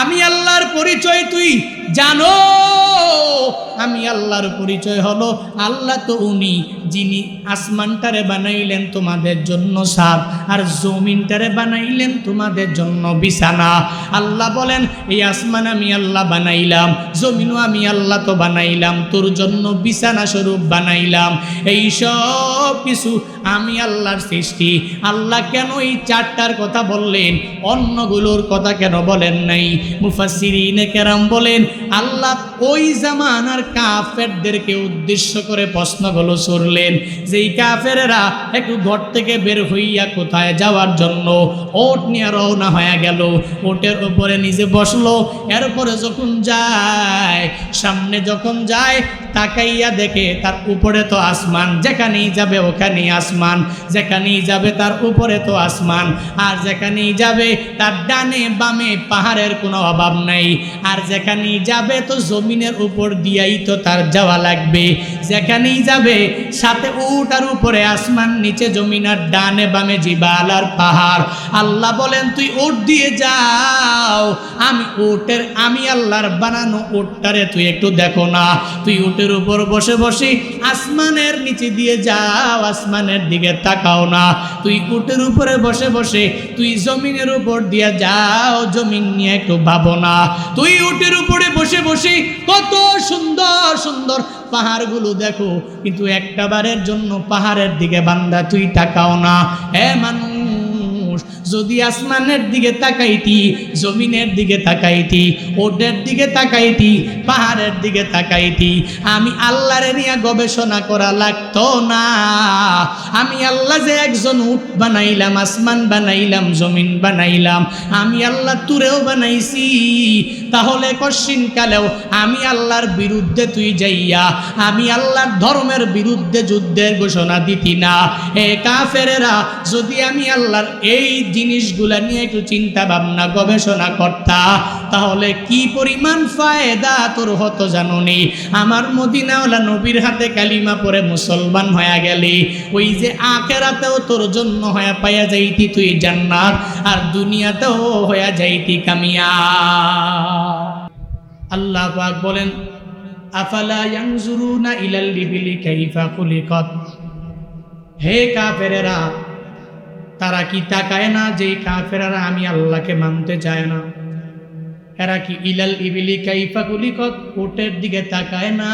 আমি আল্লাহর পরিচয় তুই জানো? আমি আল্লাহর পরিচয় হলো আল্লাহ তো উনি যিনি আসমানটারে বানাইলেন তোমাদের জন্য ছাদ, আর জমিনটারে বানাইলেন তোমাদের জন্য বিছানা। আল্লাহ বলেন এই আসমান আমি আল্লাহ বানাইলাম, জমিনও আমি আল্লাহ তো বানাইলাম, তোর জন্য বিছানা স্বরূপ বানাইলাম। এই সব কিছু আমি আল্লাহর সৃষ্টি। আল্লাহ কেন এই চারটার কথা বললেন, অন্যগুলোর কথা কেন বলেন নাই? মুফাসসিরিনে কেরাম বলেন আল্লাহ ওই জামানার কাফেরদেরকে উদ্দেশ্য করে প্রশ্নগুলো ছুড়লেন। যেই কাফেরেরা একটু ঘর থেকে বের হইয়া কোথায় যাওয়ার জন্য ওট নিয়ে রওনা হয়ে গেল, ওটের উপরে নিজে বসলো, এরপরে যখন যায়, সামনে যখন যায় তাকাইয়া দেখে তার উপরে তো আসমান, যেখানেই যাবে ওখানেই আসমান, যেখানেই যাবে তার উপরে তো আসমান, আর যেখানেই যাবে তার ডানে বামে পাহাড়ের কোনো অভাব নাই, আর যেখানেই যাবে তো জমিনের উপর দিয়াই তো তার যাওয়া লাগবে। যেখানেই যাবে সাথে উট আর উপরে আসমান, নিচে জমিন আর ডানে বামে জিবাল আর পাহাড়। আল্লাহ বলেন তুই উট দিয়ে যাও, আমি আল্লাহর বানানো উটটারে তুই একটু দেখো না, তুই উটের উপর বসে বসে আসমানের নিচে দিয়ে যাও, আসমানের দিকে তাকাও না, তুই উটের উপরে বসে বসে তুই জমিনের উপর দিয়ে যাও, জমিন নিয়ে একটু ভাবো না, তুই উটের উপরে বসে বসে কত সুন্দর সুন্দর পাহাড়গুলো দেখো, কিন্তু একটা বারের জন্য পাহাড়ের দিকে বান্দা তুই তাকাও না। হে মানুষ, যদি আসমানের দিকে তাকাইতি, জমিনের দিকে তাকাইতি, ওটের দিকে তাকাইতি, পাহাড়ের দিকে তাকাইতি, আমি আল্লাহরে নিয়ে গবেষণা করা লাগতো না। আমি আল্লাহ যে একজন উট বানাইলাম, আসমান বানাইলাম, জমিন বানাইলাম, আমি আল্লাহ তুরেও বানাইছি, তাহলে কশিনকালেও আমি আল্লাহর বিরুদ্ধে তুই যাইয়া আমি আল্লাহর ধর্মের বিরুদ্ধে যুদ্ধের ঘোষণা দিতি না। এ কাফেরেরা, যদি আমি আল্লাহর এই জিনিসগুলা নিয়ে একটু চিন্তা ভাবনা গবেষণা করতা, তাহলে কি পরিমাণ ফায়দা তোর হতো জানো নি? আমার মদিনাওয়ালা নবীর হাতে কালিমা পড়ে মুসলমান হয়ে গেলি, ওই যে আখিরাতেও তোর জন্য হয়ে পাইয়া যাইতি তুই জান্নাত, আর দুনিয়াতেও হয়ে যাইতি কামিয়াব। আল্লাহ পাক বলেন আফালা ইয়ানজুরুনা ইলাল ইবিলি কাইফা খুলিকাত। হে কাফেরেরা, তারা কি তাকায় না? যেই কাফেরেরা আমি আল্লাহকে মানতে চায় না, এরা কি ইলাল ইবিলি কাইফা খুলিকাত, উটের দিকে তাকায় না?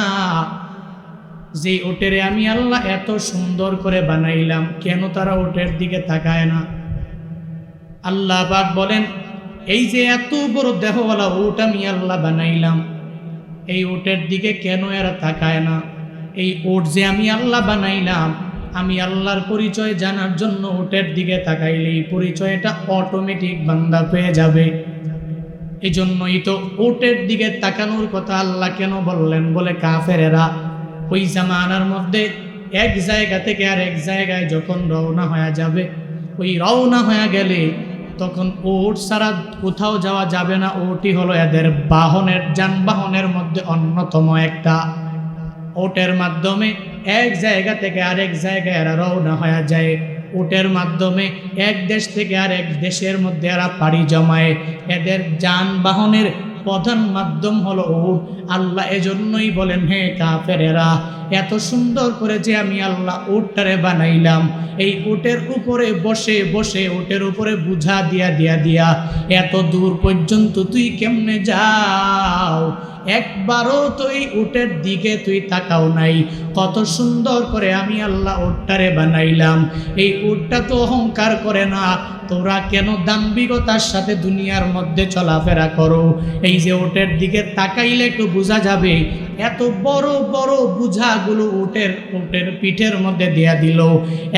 যে উটেরে আমি আল্লাহ এত সুন্দর করে বানাইলাম, কেন তারা উটের দিকে তাকায় না? আল্লাহ পাক বলেন এই যে এত বড় দেহওয়ালা উট আমি আল্লাহ বানাইলাম, এই উটের দিকে কেন এরা তাকায় না? এই উট যে আমি আল্লাহ বানাইলাম, আমি আল্লাহর পরিচয় জানার জন্য উটের দিকে তাকাইলে এই পরিচয়টা অটোমেটিক বান্দা পেয়ে যাবে। এই জন্যই তো উটের দিকে তাকানোর কথা আল্লাহ কেন বললেন? বলে কাফেরেরা ওই জামানার মধ্যে এক জায়গা থেকে আর এক জায়গায় যখন রওনা হয়ে যাবে, ওই রওনা হয়ে গেলে তখন উট ছাড়া কোথাও যাওয়া যাবে না। উটই হলো এদের বাহনের, যানবাহনের মধ্যে অন্যতম একটা। উটের মাধ্যমে এক জায়গা থেকে আরেক জায়গায় এরা রওনা হয়ে যায়, উটের মাধ্যমে এক দেশ থেকে আরেক দেশের মধ্যে এরা পাড়ি জমায়। এদের যানবাহনের প্রধান মাধ্যম হলো উট। আল্লাহ এজন্যই বলেন হে কাফেরেরা, এত সুন্দর করে যে আমি আল্লাহ উটটারে বানাইলাম, এই উটের উপরে বসে বসে উটের উপরে বুঝা দিয়া এত দূর পর্যন্ত তুই কেমনে যাও? একবারও তো এই উটের দিকে তুই তাকাও নাই। কত সুন্দর করে আমি আল্লাহ উটটারে বানাইলাম, এই উটটা তো অহংকার করে না। তোরা কেন দাম্ভিকতার সাথে দুনিয়ার মধ্যে চলাফেরা করো? এই যে উটের দিকে তাকাইলে একটু বোঝা যাবে, এত বড় বড় বুঝাগুলো উটের পিঠের মধ্যে দিয়া দিল।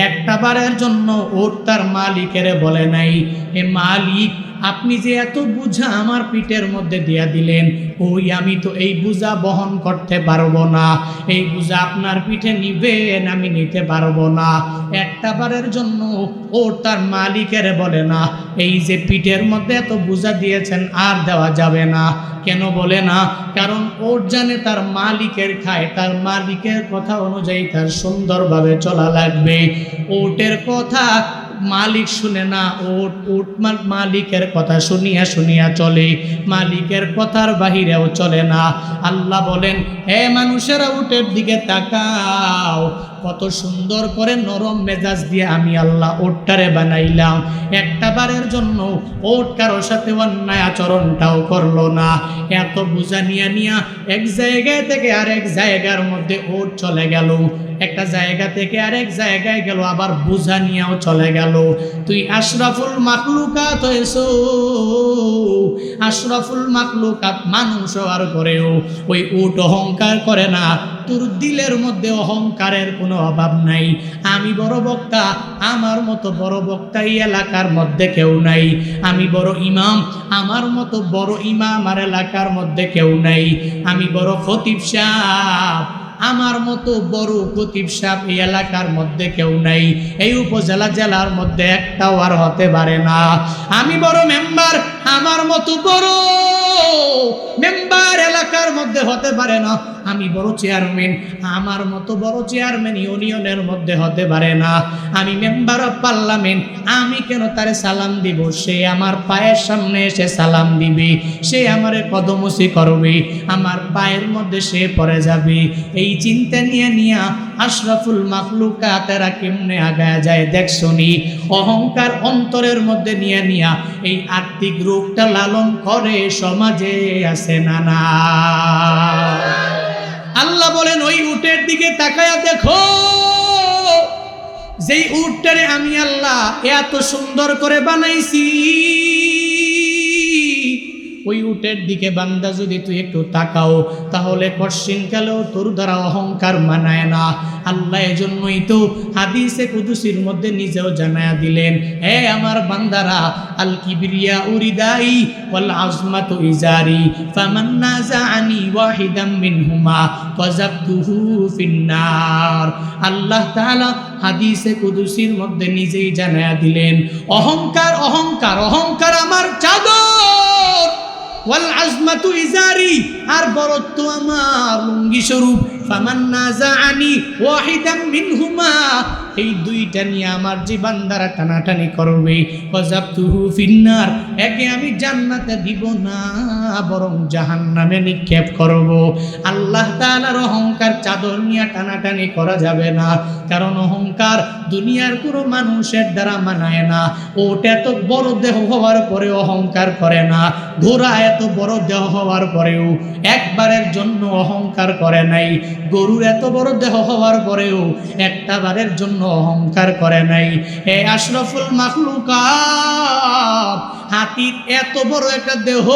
একটা বারের জন্য উট তার মালিকের বলে নাই, এ মালিক আপনি যে এত বুঝা আমার পিঠের মধ্যে দিয়া দিলেন, ওই আমি তো এই বুঝা বহন করতে পারবো না, এই বুঝা আপনার পিঠে নিবেন, আমি নিতে পারবো না। একটা বারের জন্য ও তার মালিকের বলে না, এই যে পিঠের মধ্যে এত বুঝা দিয়েছেন আর দেওয়া যাবে না। কেন বলে না? কারণ ওর জানে তার মালিকের খায়, তার মালিকের কথা অনুযায়ী তার সুন্দরভাবে চলা লাগবে। ওটের কথা মালিক শুনে না, উট উট মালিকের কথা শুনিয়া শুনিয়া চলে, মালিকের কথার বাহিরেও চলে না। আল্লাহ বলেন, হে মানুষেরা উটের দিকে তাকাও, কত সুন্দর করে নরম মেজাজ দিয়ে আমি আল্লাহ উটটারে বানাইলাম। একটা বারের জন্য উট কারোর সাথে অন্যায় আচরণটাও করলো না। এত বোঝা নিয়া নিয়া এক জায়গায় থেকে আরেক জায়গার মধ্যে উট চলে গেল, একটা জায়গা থেকে আরেক জায়গায় গেল, আবার বোঝা নিয়েও চলে গেল। তুই আশরাফুল মাখলুকাত হয়েছো, আশরাফুল মাখলুকাত মানুষ হওয়ার পরেও ওই উট অহংকার করে না। তোর দিলের মধ্যে অহংকারের কোনো অভাব নাই। আমি বড় বক্তা, আমার মতো বড় বক্তা এই এলাকার মধ্যে কেউ নাই। আমি বড় ইমাম, আমার মতো বড় ইমাম আমার এলাকার মধ্যে কেউ নাই। আমি বড় খতিব সাহেব, আমার মতো বড় খতিব সাহেব এই এলাকার মধ্যে কেউ নাই। এই উপজেলা জেলার মধ্যে একটাও আর হতে পারে না। আমি বড় মেম্বার, আমার মতো বড় মেম্বার এলাকার মধ্যে হতে পারে না। আমি বড় চেয়ারম্যান, আমার মতো বড় চেয়ারম্যান ইউনিয়নের মধ্যে হতে পারে না। আমি মেম্বার অফ পার্লামেন্ট, আমি কেন তারে সালাম দিব? সে আমার পায়ের সামনে এসে সালাম দিবে, সে আমারে কদমসি করবে, আমার পায়ের মধ্যে সে পড়ে যাবে। এই চিন্তা নিয়ে নিয়া আশরাফুল মাখলুকাতেরা কেমনে আগায় যায় দেখছনি? অহংকার অন্তরের মধ্যে নিয়ে নিয়া এই আত্মিক রোগটা লালন করে সমাজে আছে না না? আল্লাহ বলেন, ওই উটের দিকে তাকায়া দেখো, যেই উটটারে আমি আল্লাহ এত সুন্দর করে বানাইছি, ওই উটের দিকে বান্দা যদি তুই একটু তাকাও, তাহলে কশিনকালেও তোর দ্বারা অহংকার মানায় না। আল্লাহ এজন্যই তো হাদিসে কুদসির মধ্যে নিজেও জানায়া দিলেন, হে আমার বান্দারা, আল কিবরিয়া উরিদাই ওয়াল আজমাতু ইজারি ফামান নাযাআনি ওয়াহিদাম মিনহুমা ফাযাবতুহু ফিন্নার। আল্লাহ তাআলা হাদিসে কুদসির মধ্যে নিজেই জানায়া দিলেন, অহংকার অহংকার অহংকার আমার চাদর, ওয়াল আজমাতু ইজারি, আর বরত্ব আমার লুঙ্গি স্বরূপ। ফামান নাযাআনি ওয়াহিদাম মিনহুমা, এই দুইটা নিয়ে আমার যে বান্দারা টানাটানি করবে, ফাযাবতুহু ফিন্নার, একে আমি জান্নাতে দিব না, বরং জাহান্নামে নিক্ষেপ করব। আল্লাহ তাআলার অহংকার চাদর নিয়ে টানাটানি করা যাবে না, কারণ অহংকার দুনিয়ার কোনো মানুষের দ্বারা মানায় না। ওটা এত বড় দেহ হওয়ার পরে অহংকার করে না, ঘোড়া এত বড় দেহ হওয়ার পরেও একবারের জন্য অহংকার করে নাই, গরুর এত বড় দেহ হওয়ার পরেও একটা বারের জন্য অহংকার করে নাই। হে আশরাফুল মাখলুকাত, হাতির এত বড় একটা দেহ,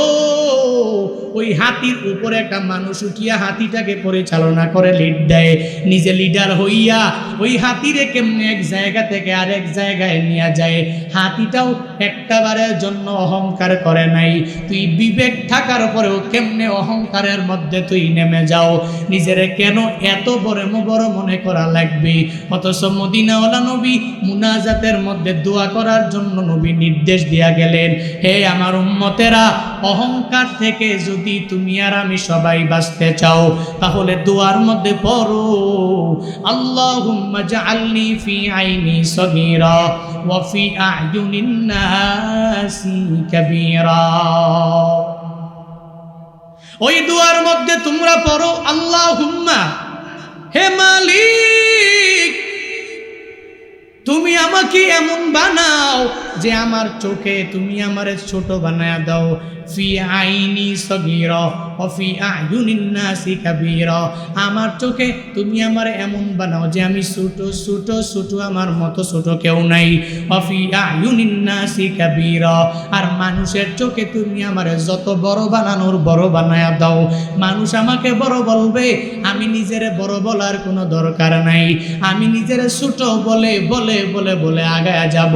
ওই হাতির উপরে একটা মানুষ উঠিয়া হাতিটাকে পরিচালনা করে, লিড দেয়, নিজে লিডার হইয়া ওই হাতিরে কেমনে এক জায়গা থেকে আরেক জায়গায় নিয়ে যায়। হাতিটাও একটা বারের জন্য অহংকার করে নাই। তুই বিবেক থাকার পরেও কেমনে অহংকারের মধ্যে তুই নেমে যাও? নিজেরে কেন এত বড় মনে করা লাগবে? অথচ মদিনাওয়ালা নবী মুনাজাতের মধ্যে দোয়া করার জন্য নবী নির্দেশ দিয়া গেলেন, হে আমার উম্মতেরা, অহংকার থেকে যদি তুমি আর আমি সবাই বাঁচতে চাও, তাহলে দোয়ার মধ্যে পড়ো, আল্লাহুম্মা জাআলনি ফি আইনি সগীরা ওয়া ফি আ'য়ুনিন নাসি কাবীরা। ওই দোয়ার মধ্যে তোমরা পড়ো, আল্লাহুম্মা, হে মালিক, তুমি আমাকে এমন বানাও যে আমার চোখে তুমি আমারে ছোট বানায়া দাও, ফি আইনি সগীরা ওয়া ফি আ'য়ুনিন নাসি কাবীরা, আমার চোখে তুমি আমারে এমন বানাও যে আমি ছোট ছোট ছোট, আমার মতো ছোট কেউ নাই, ওয়া ফি আ'য়ুনিন নাসি কাবীরা, আর মানুষের চোখে তুমি আমারে যত বড় বানানোর বড় বানায়া দাও। মানুষ আমাকে বড় বলবে, আমি নিজেরে বড় বলার কোনো দরকার নাই, আমি নিজেরে ছোট বলে বলে বলে বলে আগায়া যাব।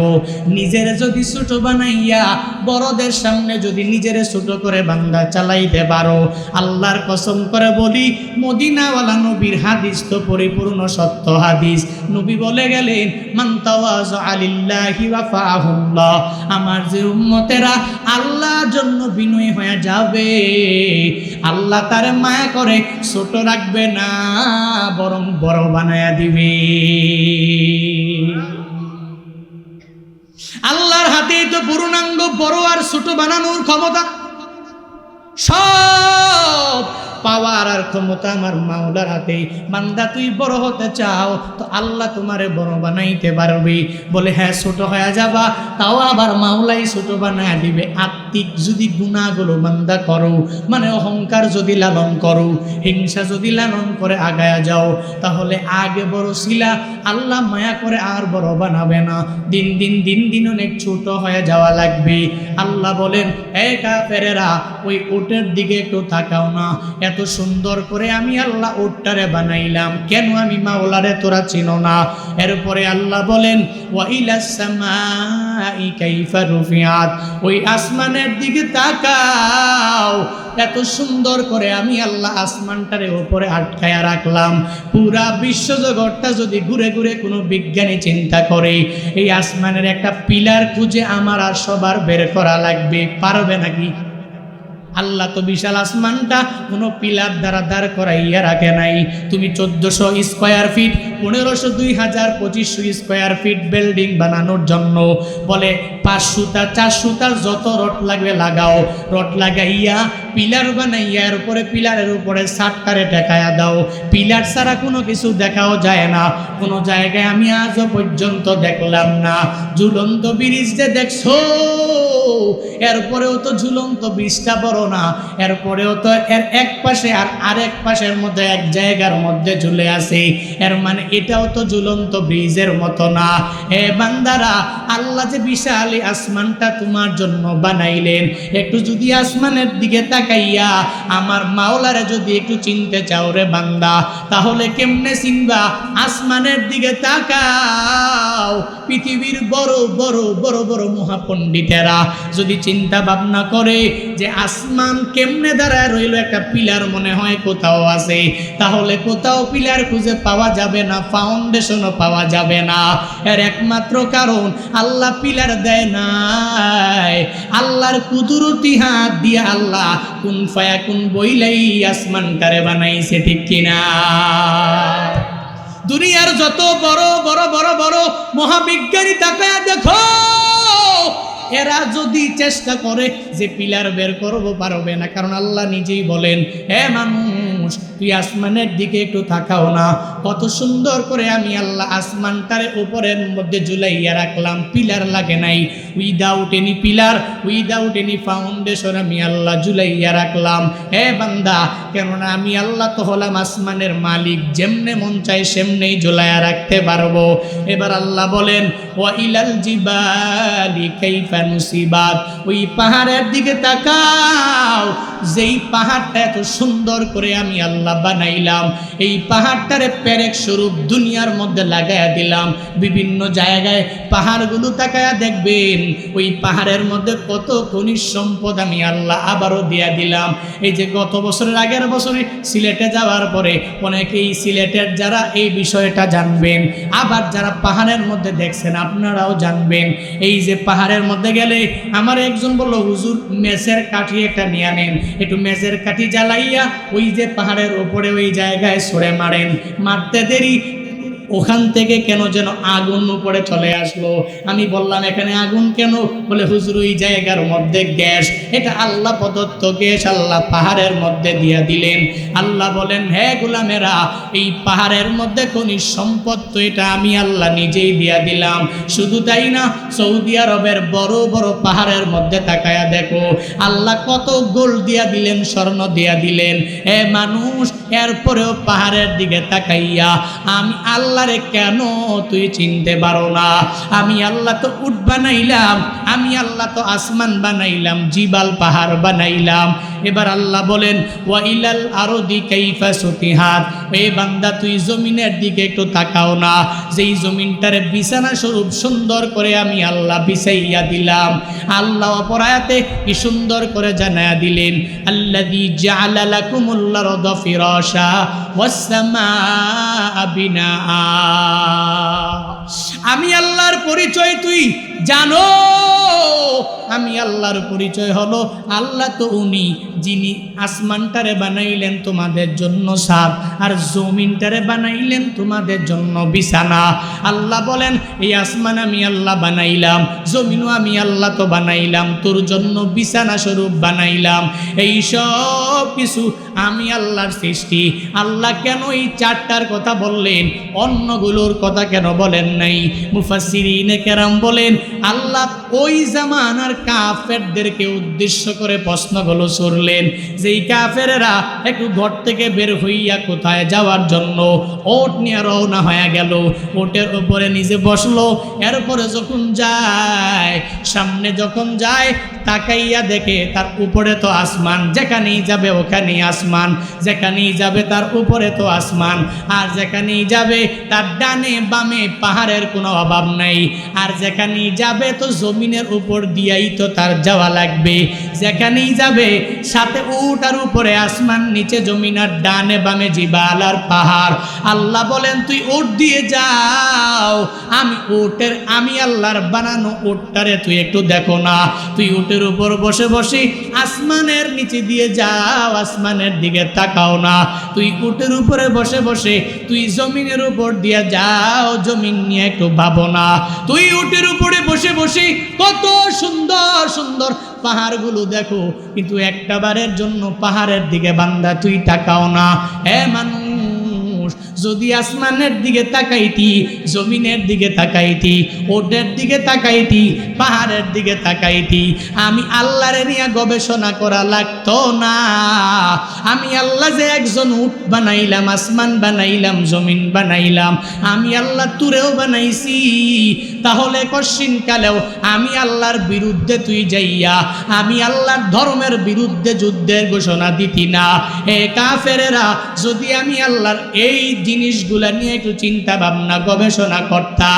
নিজেরে যদি ছোট বানাইয়া বড়দের সামনে যদি নিজেরে ছোট করে বান্দা চালাইতে পারো, আল্লাহর কসম করে বলি, মদিনাওয়ালা নবীর হাদিস তো পরিপূর্ণ সত্য হাদিস। নবী বলে গেলেন, মান তাওয়াযা লিল্লাহি ওয়াফাহুল্লাহ, আমার যে উম্মতেরা আল্লাহর জন্য বিনয়ী হয়ে যাবে, আল্লাহ তারে মায়া করে ছোট রাখবে না, বরং বড় বানায়া দিবে। আল্লাহর হাতেই তো পূর্ণাঙ্গ বড় আর ছোট বানানোর ক্ষমতা, সব পাওয়ার আর ক্ষমতা আমার মাওলার হাতে। বান্দা তুই বড় হতে চাও তো আল্লাহ তোমারে বড় বানাইতে পারবে। বলে হ্যাঁ ছোট হয়ে যাবা, তাও আবার মাওলাই ছোট বানায় দিবে। আত্মিক যদি গুনাহগুলো বান্দা করো, মানে অহংকার যদি লালন করো, হিংসা যদি লালন করে আগায়া যাও, তাহলে আগে বড় ছিলা, আল্লাহ মায়া করে আর বড় বানাবে না। দিন দিন অনেক ছোট হয়ে যাওয়া লাগবে। আল্লাহ বলেন, এ কাফেরেরা, ওই উটের দিকে একটু তাকাও না। এত সুন্দর করে আমি আল্লাহ উটটারে বানাইলাম, কেন আমি মাওলারে তোরা চিনো না? এরপরে আল্লাহ বলেন, ওয়া ইলাস সামাই কাইফা রুফিআত, ওই আসমানের দিকে তাকাও, এত সুন্দর করে আমি আল্লাহ আসমানটারে উপরে আটকায়া রাখলাম। পুরা বিশ্বজগৎটা যদি ঘুরে ঘুরে কোনো বিজ্ঞানী চিন্তা করে, এই আসমানের একটা পিলার খুঁজে আমার আর সবার বের করা লাগবে, পারবে নাকি? আল্লাহ তো বিশাল আসমানটা কোনো পিলার দ্বারা দাঁড় করাইয়া রাখে নাই। তুমি 1400 square feet, 1500, 2000, 2500 square feet building বানানোর জন্য বলে 500 টা 400 টা যত রড লাগবে লাগাও, রড লাগাইয়া পিলার বানাইয়া এর উপরে পিলারের উপরে সাতটারে টেকায়া দাও। পিলার ছাড়া কোনো কিছু দেখাও যায় না, কোনো জায়গায় আমি আজও পর্যন্ত দেখলাম না। ঝুলন্ত ব্রিজ যে দেখছো, এরপরেও তো ঝুলন্ত ব্রিজটা বড় না, এরপরেও তো এর এক পাশে আর আরেক পাশের মধ্যে এক জায়গার মধ্যে ঝুলে আছে, এর মানে এটাও তো ঝুলন্ত ব্রিজের মতো না। এ বান্দারা, আল্লাহ যে বিশাল আসমানটা তোমার জন্য বানাইলেন, একটু যদি আসমানের দিকে তাকাইয়া আমার মাওলারে যদি একটু চিনতে চাও রে বান্দা, তাহলে কেমনে চিনবা? আসমানের দিকে তাকাও। পৃথিবীর বড় বড় বড় বড় মহাপণ্ডিতেরা যদি চিন্তা ভাবনা করে যে আসমান কেমনে দাঁড়ায় রইল, একটা পিলার মনে হয় কোথাও আছে, তাহলে কোথাও পিলার খুঁজে পাওয়া যাবে না, ফাউন্ডেশনও পাওয়া যাবে না। এর একমাত্র কারণ আল্লাহ পিলার দেয় নাই, আল্লাহর কুদরতি হাত দিয়ে আল্লাহ কুন ফায়াকুন বইলাই আসমানটারে বানাইছে, ঠিক কিনা? দুনিয়ার যত বড় বড় বড় বড় মহাবিজ্ঞানী তাকায়া দেখো, এরা যদি চেষ্টা করে যে পিলার বের করবো, পারবে না। কারণ আল্লাহ নিজেই বলেন, হে মানুষ, তুই আসমানের দিকে একটু তাকাও না, কত সুন্দর করে আমি আল্লাহ আসমানটারে উপরের মধ্যে ঝুলাইয়া রাখলাম, পিলার লাগে নাই। Without any pillar, without any foundation আমি আল্লাহ ঝুলাইয়া রাখলাম। হে বান্দা, কেননা আমি আল্লাহ তো হলাম আসমানের মালিক, যেমনে মন চাই সেমনেই ঝুলাইয়া রাখতে পারবো। এবার আল্লাহ বলেন, ওয়া ইলাল জিবালি কাইফা নুসিবাত, ওই পাহাড়ের দিকে তাকাও, যেই পাহাড়টা এত সুন্দর করে আমি আল্লাহ বানাইলাম, এই পাহাড়টারে পেরেক স্বরূপ দুনিয়ার মধ্যে লাগাইয়া দিলাম। বিভিন্ন জায়গায় পাহাড়গুলো তাকায়া দেখবেন, ওই পাহাড়ের মধ্যে কত খনিজ সম্পদ আমি আল্লাহ আবারও দিয়া দিলাম। এই যে গত বছরের আগের বছরে সিলেটে যাওয়ার পরে অনেকেই সিলেটের যারা এই বিষয়টা জানবেন, আবার যারা পাহাড়ের মধ্যে দেখছেন আপনারাও জানবেন। এই যে পাহাড়ের মধ্যে গেলে আমার একজন বলল, হুজুর মেসের কাঠি একটা নিয়ে আনেন, একটু মেসের কাঠি জ্বালাইয়া ওই যে পাহাড়ের ওপরে ওই জায়গায় ছড়ে মারেন। মারতে দেরি, ওখান থেকে কেন যেন আগুন উপরে চলে আসলো। আমি বললাম, এখানে আগুন কেন? বলে, হুজুর ওই জায়গার মধ্যে গ্যাস, এটা আল্লাহ প্রদত্ত গ্যাস, আল্লাহ পাহাড়ের মধ্যে দিয়ে দিলেন। আল্লাহ বলেন, হে গোলামেরা, এই পাহাড়ের মধ্যে খনিজ সম্পদ তো এটা আমি আল্লাহ নিজেই দিয়া দিলাম। শুধু তাই না, সৌদি আরবের বড় বড় পাহাড়ের মধ্যে তাকায়া দেখো, আল্লাহ কত গোল্ড দিয়া দিলেন, স্বর্ণ দিয়া দিলেন। এ মানুষ, এরপরেও পাহাড়ের দিকে তাকাইয়া আমি আল্লাহরে কেন তুই চিনতে পারো না? আমি আল্লাহ তো উট বানাইলাম, আমি আল্লাহ তো আসমান বানাইলাম, জিবাল পাহাড় বানাইলাম। এবার আল্লাহ বলেন, ওয়া ইলাল আরদি কাইফা সুতিহাত, এ বান্দা তুই জমিনের দিকে একটু তাকাও না, যেই জমিনটারে বিছানা স্বরূপ সুন্দর করে আমি আল্লাহ বিছাইয়া দিলাম। আল্লাহ অপর আয়াতে কি সুন্দর করে জানায়া দিলেন, আল্লাযী জাআলা লাকুমুল আরদা ফিরাশা ওয়াস সামাআ বিনাআ। আমি আল্লাহর পরিচয় তুই জানো? আমি আল্লাহর পরিচয় হলো আল্লাহ তো উনি যিনি আসমানটারে বানাইলেন তোমাদের জন্য ছাদ, আর জমিনটারে বানাইলেন তোমাদের জন্য বিছানা। আল্লাহ বলেন এই আসমান আমি আল্লাহ বানাইলাম, জমিনও আমি আল্লাহ তো বানাইলাম, তোর জন্য বিছানা স্বরূপ বানাইলাম। এই সব কিছু আমি আল্লাহর সৃষ্টি। আল্লাহ কেন এই চারটার কথা বললেন, অন্যগুলোর কথা কেন বলেন নাই? মুফাসসিরিনে কেরাম বলেন আল্লাহ ওই জামানার কাফেরদেরকে উদ্দেশ্য করে প্রশ্নগুলো ছুড়লেন, যেই কাফেরেরা একটু ঘর থেকে বের হইয়া কোথায় যাওয়ার জন্য ওট নিয়ে রওনা হয়ে গেল, ওটের উপরে নিজে বসলো, এরপরে যখন যায় সামনে যখন যায় তাকাইয়া দেখে তার উপরে তো আসমান, যেখানেই যাবে ওখানেই আসমান, যেখানেই যাবে তার উপরে তো আসমান, আর যেখানেই যাবে তার ডানে বামে পাহাড়ের কোনো অভাব নাই, আর যেখানেই যাবে তো জমিনের উপর দিয়াই তো তার যাওয়া লাগবে, যেখানেই যাবে সাথে উট আর উপরে আসমান, নিচে জমিন আর ডানে বামে জিবাল আর পাহাড়। আল্লাহ বলেন তুই উট দিয়ে যাও, আমি আল্লাহর বানানো উটটারে তুই একটু দেখো না, তুই উটের উপর বসে বসে আসমানের নিচে দিয়ে যাও, আসমানের দিকে তাকাও না, তুই উটের উপরে বসে বসে তুই জমিনের উপর দিয়ে যাও, জমিন নিয়ে একটু ভাবো না, তুই উটের উপরে বসে বসে কত সুন্দর সুন্দর পাহাড়গুলো দেখো, কিন্তু একটা বারের জন্য পাহাড়ের দিকে বান্দা তুই তাকাও না। হে মানুষ, যদি আসমানের দিকে তাকাইতি, জমিনের দিকে তাকাইতি, ওটের দিকে তাকাইতি, পাহাড়ের দিকে তাকাইতি, আমি আল্লাহরে নিয়ে গবেষণা করা লাগতো না। আমি আল্লাহ যে একজন উট বানাইলাম, আসমান বানাইলাম, জমিন বানাইলাম, আমি আল্লাহ তুরেও বানাইছি, তাহলে কশিন কালেও আমি আল্লাহর বিরুদ্ধে তুই যাইয়া আমি আল্লাহর ধর্মের বিরুদ্ধে যুদ্ধের ঘোষণা দিতি না। হে কাফেরেরা, যদি আমি আল্লাহর এই জিনিসগুলা নিয়ে একটু চিন্তা ভাবনা গবেষণা করতা,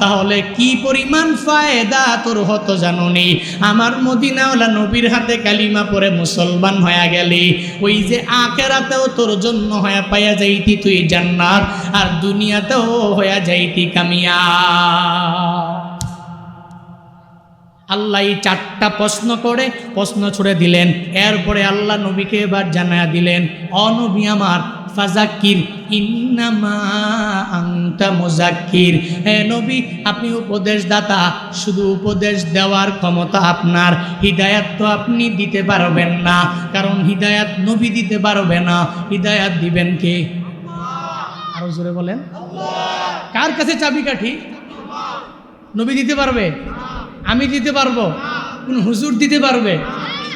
তাহলে কি পরিমাণ ফায়দা তোর হতো জানোনি? আমার মদিনাওয়ালা নবীর হাতে কালিমা পড়ে মুসলমান হয়ে গেলি, ওই যে আখিরাতেও তোর জন্য হয়ে পাইয়া যাইতি তুই জান্নাত, আর দুনিয়াতেও হয়ে যাইতি কামিয়াব। আল্লাহ এই চারটা প্রশ্ন করে প্রশ্ন ছুড়ে দিলেন, এরপরে আল্লাহ নবীকে এবার জানায়া দিলেন, অনবী আমার ফাজাক্কির ইন্নামা আনতা মুজাক্কির, হে নবী আপনি উপদেশদাতা, শুধু উপদেশ দেওয়ার ক্ষমতা আপনার, হিদায়াত তো আপনি দিতে পারবেন না, কারণ হিদায়াত নবী দিতে পারবে না, হিদায়াত দিবেন কে? আরো জোরে বলেন। কার কাছে চাবিকাঠি? নবী দিতে পারবে? আমি দিতে পারবো? কোন হুজুর দিতে পারবে?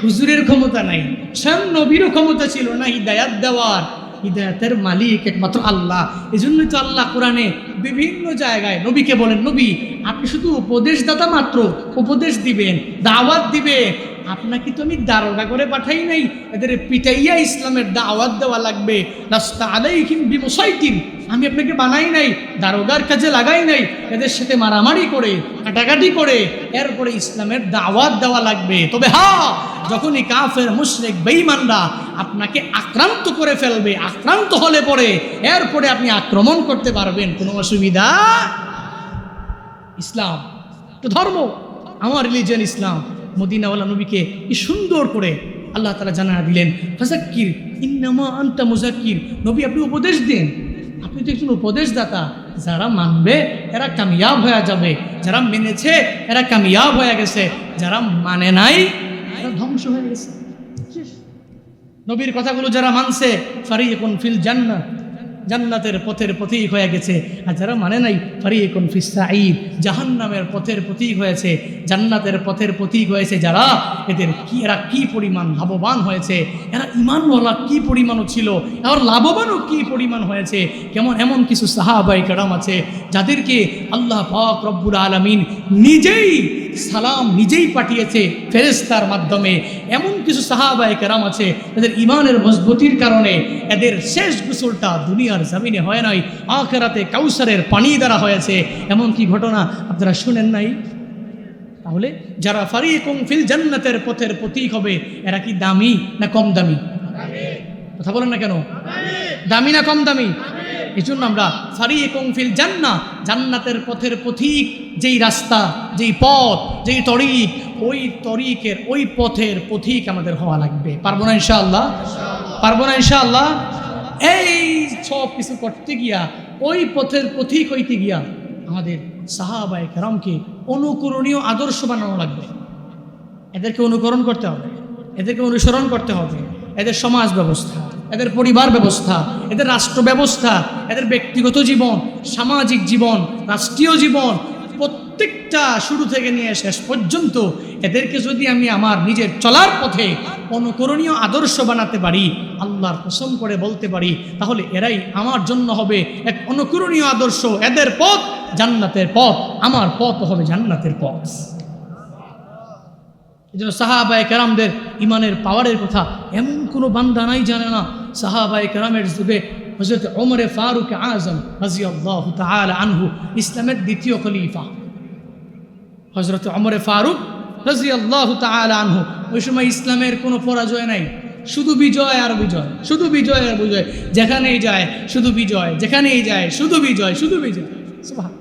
হুজুরের ক্ষমতা নাই, স্বয়ং নবীরও ক্ষমতা ছিল না হিদায়াত দেওয়ার। হিদায়াতের মালিক একমাত্র আল্লাহ। এই জন্যই তো আল্লাহ কোরআনে বিভিন্ন জায়গায় নবীকে বলেন, নবী আপনি শুধু উপদেশদাতা মাত্র, উপদেশ দিবেন, দাওয়াত দিবেন, আপনাকে তো আমি দারোগা করে পাঠাই নাই, এদের পিটাইয়া ইসলামের দাওয়াত দেওয়া লাগবে, রাস্তা আলাইহিম বিমুসাইতির, আমি আপনাকে বানাই নাই, দারোগার কাজে লাগাই নাই, এদের সাথে মারামারি করে কাটাকাটি করে এরপরে ইসলামের দাওয়াত দেওয়া লাগবে। তবে হ্যাঁ, যখনই কাফের মুশরিক বেঈমানরা আপনাকে আক্রান্ত করে ফেলবে, আক্রান্ত হলে পরে এরপরে আপনি আক্রমণ করতে পারবেন, কোনো অসুবিধা। ইসলাম তো ধর্ম, আমার রিলিজিয়ন ইসলাম। মদিনাওয়ালা নবীকে কি সুন্দর করে আল্লাহ তাআলা জানা দিলেন, ফাযাক্কির ইন্নামা আনতা মুযাক্কির, নবী আপনি উপদেশ দেন, আপনি তো একজন উপদেশদাতা, যারা মানবে এরা কামিয়াব হয়ে যাবে, যারা মেনেছে এরা কামিয়াব হয়ে গেছে, যারা মানে নাই এরা ধ্বংস হয়ে গেছে। নবীর কথাগুলো যারা মানছে ফারিকুন ফিল জান্নাহ, জান্নাতের পথের প্রতীক হয়ে গেছে, আর যারা মানে নাই ফারিকুন ফিস সাঈদ, জাহান্নামের পথের প্রতীক হয়েছে, জান্নাতের পথের প্রতীক হয়েছে যারা, এরা কি পরিমাণ লাভবান হয়েছে, এরা ঈমানওয়ালা কি পরিমাণও ছিল, আর লাভবানও কি পরিমাণ হয়েছে। কেমন এমন কিছু সাহাবায়ে কেরাম আছে যাদেরকে আল্লাহ পাক রব্বুল আলামিন নিজেই সালাম নিজেই পাঠিয়েছে ফেরেশতার মাধ্যমে। এমন কিছু সাহাবায়ে কেরাম আছে এদের ইমানের মজবুতির কারণে এদের শেষ গোসলটা দুনিয়ার জমিনে হয় নাই, আখিরাতে কাউসারের পানি দ্বারা হয়েছে। এমন কি ঘটনা আপনারা শুনেন নাই? তাহলে যারা ফারিকুন ফিল জান্নাতের পথের প্রতীক হবে, এরা কি দামি না কম দামি? কথা বলেন না কেন? দামি না কম দামি? এই জন্য আমরা ফারিকুম ফিল জান্নাহ, জান্নাতের পথের পথিক, যেই রাস্তা, যেই পথ, যেই তরিক, ওই তরিকের ওই পথের পথিক আমাদের হওয়া লাগবে। পারবো না ইনশাআল্লাহ? পারবো না ইনশাআল্লাহ? এই সব কিছু করতে গিয়া, ওই পথের পথিক হইতে গিয়া আমাদের সাহাবায়ে কেরামকে অনুকরণীয় আদর্শ বানানো লাগবে। এদেরকে অনুকরণ করতে হবে, এদেরকে অনুসরণ করতে হবে। এদের সমাজ ব্যবস্থা, এদের পরিবার ব্যবস্থা, এদের রাষ্ট্র ব্যবস্থা, এদের ব্যক্তিগত জীবন, সামাজিক জীবন, রাষ্ট্রীয় জীবন, প্রত্যেকটা শুরু থেকে নিয়ে শেষ পর্যন্ত এদেরকে যদি আমি আমার নিজের চলার পথে অনুকরণীয় আদর্শ বানাতে পারি, আল্লাহর কসম করে বলতে পারি, তাহলে এরাই আমার জন্য হবে এক অনুকরণীয় আদর্শ। এদের পথ জান্নাতের পথ, আমার পথ হবে জান্নাতের পথ। এই জন্য সাহাবায়ে কেরামদের ইমানের পাওয়ারের কথা এমন কোনো বান্দা নাই জানে না। সাহাবায়ে কেরামের যুগে হযরত ওমরে ফারুক আযম রাদিয়াল্লাহু তাআলা আনহু ইসলামের দ্বিতীয় খলিফা। হযরত ওমরে ফারুক রাদিয়াল্লাহু তাআলা আনহু, ওই সময় ইসলামের কোনো পরাজয় নাই, শুধু বিজয় আর বিজয়, শুধু বিজয় আর বিজয়। যেখানেই যায় শুধু বিজয়, যেখানেই যায় শুধু বিজয়, শুধু বিজয়। সুবহান।